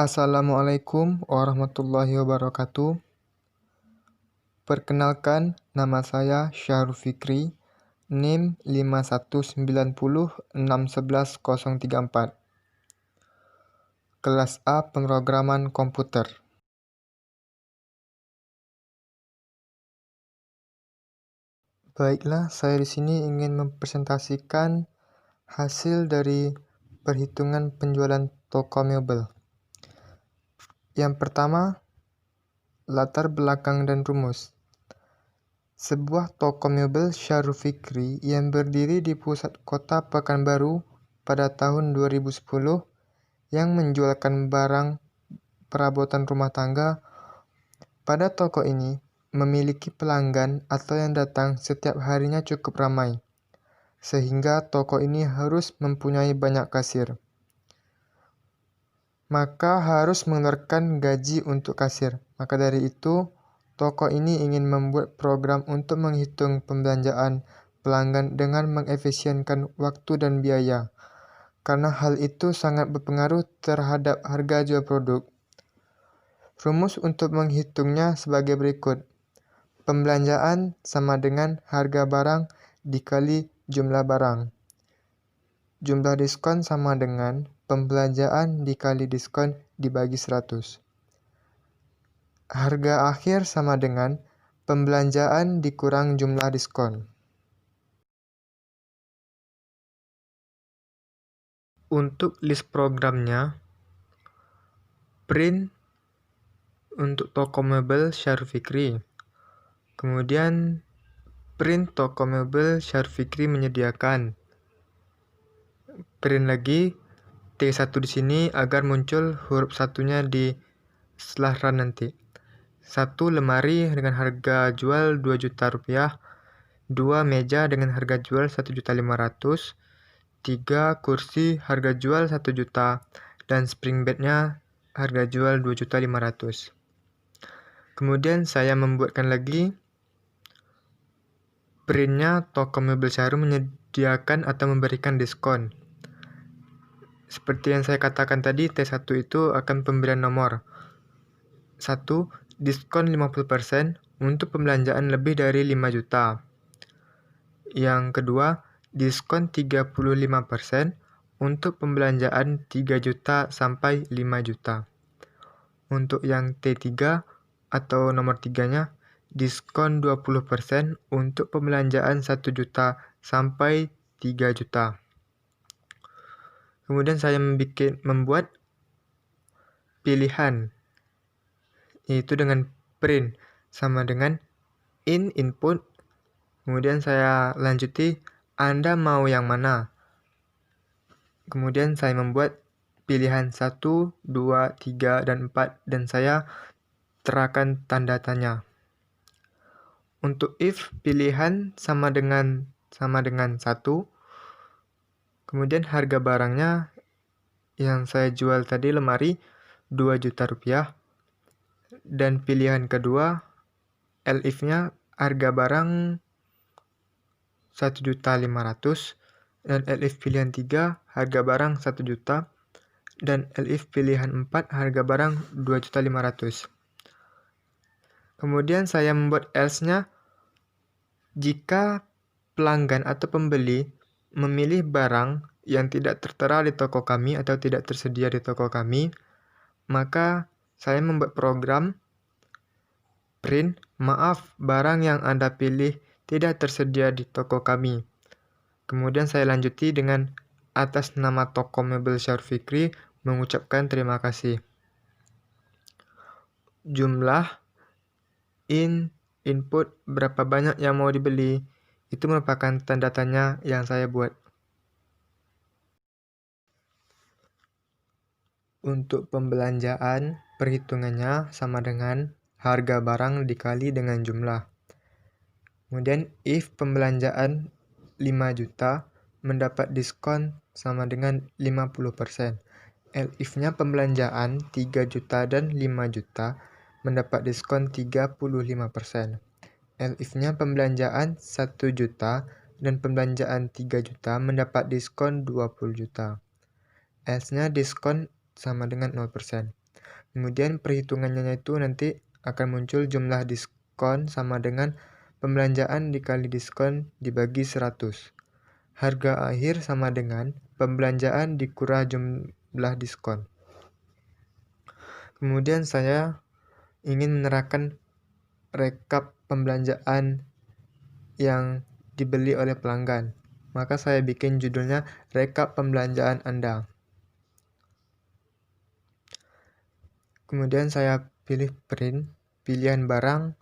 Assalamualaikum warahmatullahi wabarakatuh. Perkenalkan, nama saya Syahrul Fikri, NIM 519061134. Kelas A Pemrograman Komputer. Baiklah, saya di sini ingin mempresentasikan hasil dari perhitungan penjualan toko mebel. Yang pertama, latar belakang dan rumus. Sebuah toko mebel Syahrul Fikri yang berdiri di pusat kota Pekanbaru pada tahun 2010 yang menjualkan barang perabotan rumah tangga. Pada toko ini memiliki pelanggan atau yang datang setiap harinya cukup ramai, sehingga toko ini harus mempunyai banyak kasir. Maka harus mengeluarkan gaji untuk kasir. Maka dari itu, toko ini ingin membuat program untuk menghitung pembelanjaan pelanggan dengan mengefisienkan waktu dan biaya, karena hal itu sangat berpengaruh terhadap harga jual produk. Rumus untuk menghitungnya sebagai berikut. Pembelanjaan sama dengan harga barang dikali jumlah barang. Jumlah diskon sama dengan pembelanjaan dikali diskon dibagi 100. Harga akhir sama dengan pembelanjaan dikurang jumlah diskon. Untuk list programnya, print untuk toko mebel Syahrul Fikri. Kemudian print toko mebel Syahrul Fikri menyediakan. Print lagi T1 di sini agar muncul huruf satunya di setelah run nanti. 1 lemari dengan harga jual 2 juta rupiah, 2 meja dengan harga jual 1.500.000, 3 kursi harga jual 1 juta, dan spring bednya harga jual 2.500.000. Kemudian saya membuatkan lagi printnya toko mebel Syahrul menyediakan atau memberikan diskon. Seperti yang saya katakan tadi, T1 itu akan pemberian nomor. 1. Diskon 50% untuk pembelanjaan lebih dari 5 juta. Yang kedua, diskon 35% untuk pembelanjaan 3 juta sampai 5 juta. Untuk yang T3 atau nomor 3-nya, diskon 20% untuk pembelanjaan 1 juta sampai 3 juta. Kemudian saya membuat pilihan, yaitu dengan print sama dengan input. Kemudian saya lanjuti, Anda mau yang mana? Kemudian saya membuat pilihan 1, 2, 3, dan 4, dan saya terakan tanda tanya. Untuk if pilihan sama dengan 1, kemudian harga barangnya yang saya jual tadi lemari 2 juta rupiah, dan pilihan kedua elif-nya harga barang 1.500.000, dan elif pilihan 3 harga barang 1 juta, dan elif pilihan 4 harga barang 2.500.000. Kemudian saya membuat else-nya, jika pelanggan atau pembeli memilih barang yang tidak tertera di toko kami atau tidak tersedia di toko kami, maka saya membuat program print, maaf, barang yang Anda pilih tidak tersedia di toko kami. Kemudian saya lanjuti dengan atas nama toko mebel Syahrul Fikri mengucapkan terima kasih. Jumlah input berapa banyak yang mau dibeli, itu merupakan tanda tanya yang saya buat. Untuk pembelanjaan, perhitungannya sama dengan harga barang dikali dengan jumlah. Kemudian if pembelanjaan 5 juta mendapat diskon sama dengan 50%. If-nya pembelanjaan 3 juta dan 5 juta mendapat diskon 35%. If-nya pembelanjaan 1 juta dan pembelanjaan 3 juta mendapat diskon 20 juta. Else-nya diskon sama dengan 0%. Kemudian perhitungannya itu nanti akan muncul jumlah diskon sama dengan pembelanjaan dikali diskon dibagi 100. Harga akhir sama dengan pembelanjaan dikurang jumlah diskon. Kemudian saya ingin menerapkan rekap pembelanjaan yang dibeli oleh pelanggan. Maka saya bikin judulnya rekap pembelanjaan Anda. Kemudian saya pilih print, pilihan barang,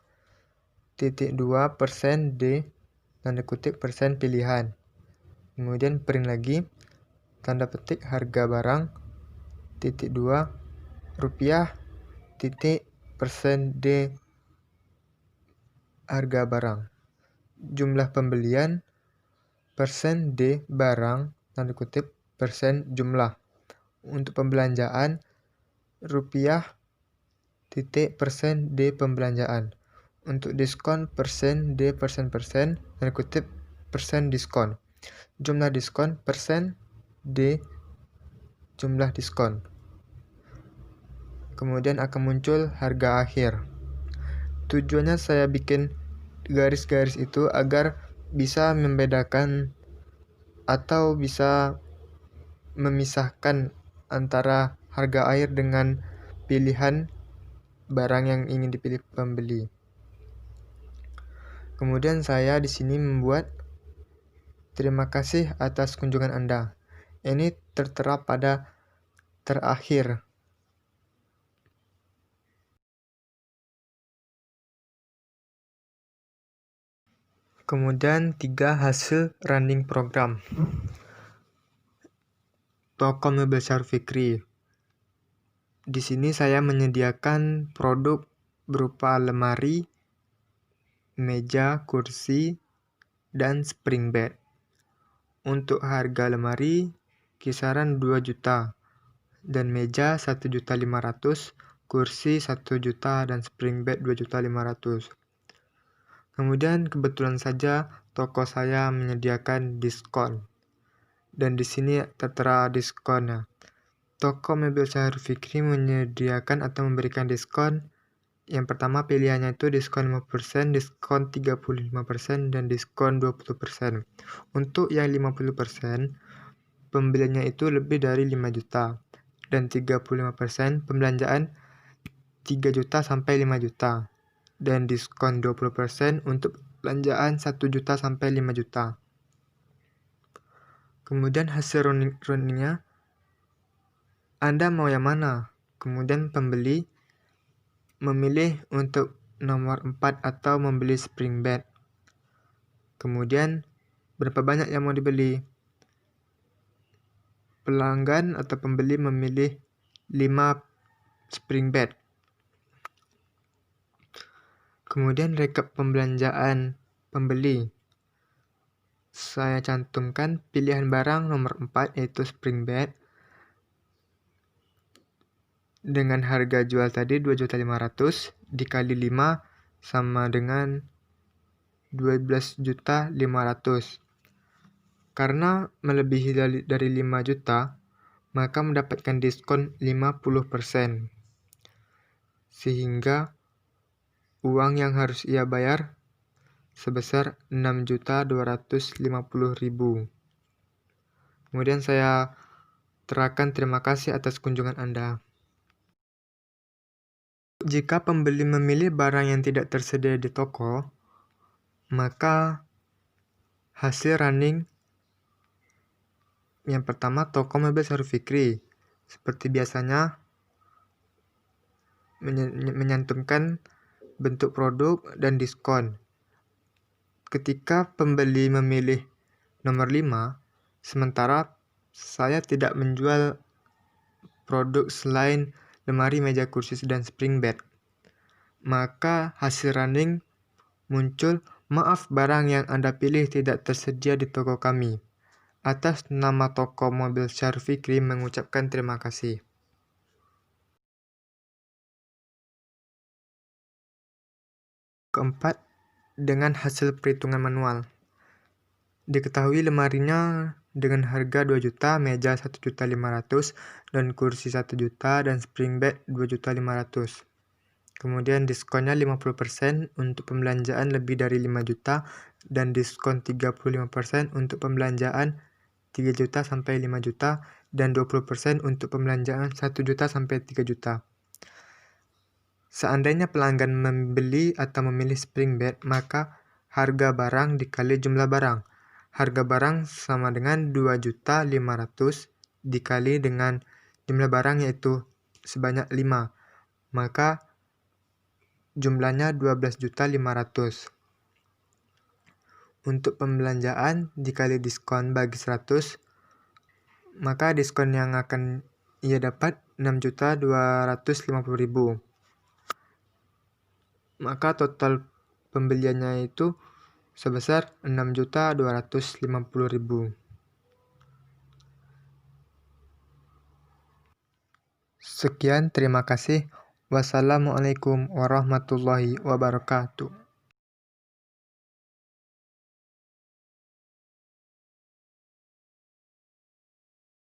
titik 2% D, tanda kutip persen pilihan. Kemudian print lagi, tanda petik harga barang, titik 2, rupiah, titik persen D, harga barang. Jumlah pembelian, persen D barang, tanda kutip persen jumlah. Untuk pembelanjaan, rupiah, titik persen D pembelanjaan. Untuk diskon, persen D persen, tanda kutip persen diskon. Jumlah diskon, persen D jumlah diskon. Kemudian akan muncul harga akhir. Tujuannya saya bikin garis-garis itu agar bisa membedakan atau bisa memisahkan antara harga akhir dengan pilihan barang yang ingin dipilih pembeli. Kemudian saya di sini membuat terima kasih atas kunjungan Anda. Ini tertera pada terakhir. Kemudian 3 hasil running program. Toko Mebel Syarif Fikri. Di sini saya menyediakan produk berupa lemari, meja, kursi, dan spring bed. Untuk harga lemari kisaran 2 juta dan meja 1.500.000, kursi 1 juta dan spring bed 2.500.000. Kemudian kebetulan saja toko saya menyediakan diskon. Dan di sini tertera diskonnya. Toko Mebel Syarif Fikri menyediakan atau memberikan diskon. Yang pertama pilihannya itu diskon 5%, diskon 35%, dan diskon 20%. Untuk yang 50%, pembeliannya itu lebih dari 5 juta. Dan 35% pembelanjaan 3 juta sampai 5 juta. Dan diskon 20% untuk belanjaan 1 juta sampai 5 juta. Kemudian hasil runningnya, Anda mau yang mana? Kemudian pembeli memilih untuk nomor 4 atau membeli spring bed. Kemudian berapa banyak yang mau dibeli? Pelanggan atau pembeli memilih 5 spring bed. Kemudian rekap pembelanjaan pembeli. Saya cantumkan pilihan barang nomor 4 yaitu spring bed. Dengan harga jual tadi 2.500.000 dikali 5 sama dengan 12.500.000. Karena melebihi dari 5 juta, maka mendapatkan diskon 50%. Sehingga uang yang harus ia bayar sebesar 6.250.000. Kemudian saya terakan terima kasih atas kunjungan Anda. Jika pembeli memilih barang yang tidak tersedia di toko, maka hasil running yang pertama toko Mebel Syarif Fikri. Seperti biasanya menyantumkan bentuk produk dan diskon. Ketika pembeli memilih nomor 5, sementara saya tidak menjual produk selain lemari, meja, kursi, dan spring bed, maka hasil running muncul, maaf barang yang Anda pilih tidak tersedia di toko kami. Atas nama toko Mebel Syarif Fikri mengucapkan terima kasih. Keempat, dengan hasil perhitungan manual. Diketahui lemarinya dengan harga 2 juta, meja 1.500.000 dan kursi 1 juta dan spring bed 2.500.000. Kemudian diskonnya 50% untuk pembelanjaan lebih dari 5 juta dan diskon 35% untuk pembelanjaan 3 juta sampai 5 juta dan 20% untuk pembelanjaan 1 juta sampai 3 juta. Seandainya pelanggan membeli atau memilih spring bed, maka harga barang dikali jumlah barang. Harga barang sama dengan 2.500.000 dikali dengan jumlah barang yaitu sebanyak 5. Maka jumlahnya 12.500.000. Untuk pembelanjaan dikali diskon bagi 100, maka diskon yang akan ia dapat 6.250.000. Maka total pembeliannya itu sebesar 6.250.000. Sekian, terima kasih. Wassalamualaikum warahmatullahi wabarakatuh.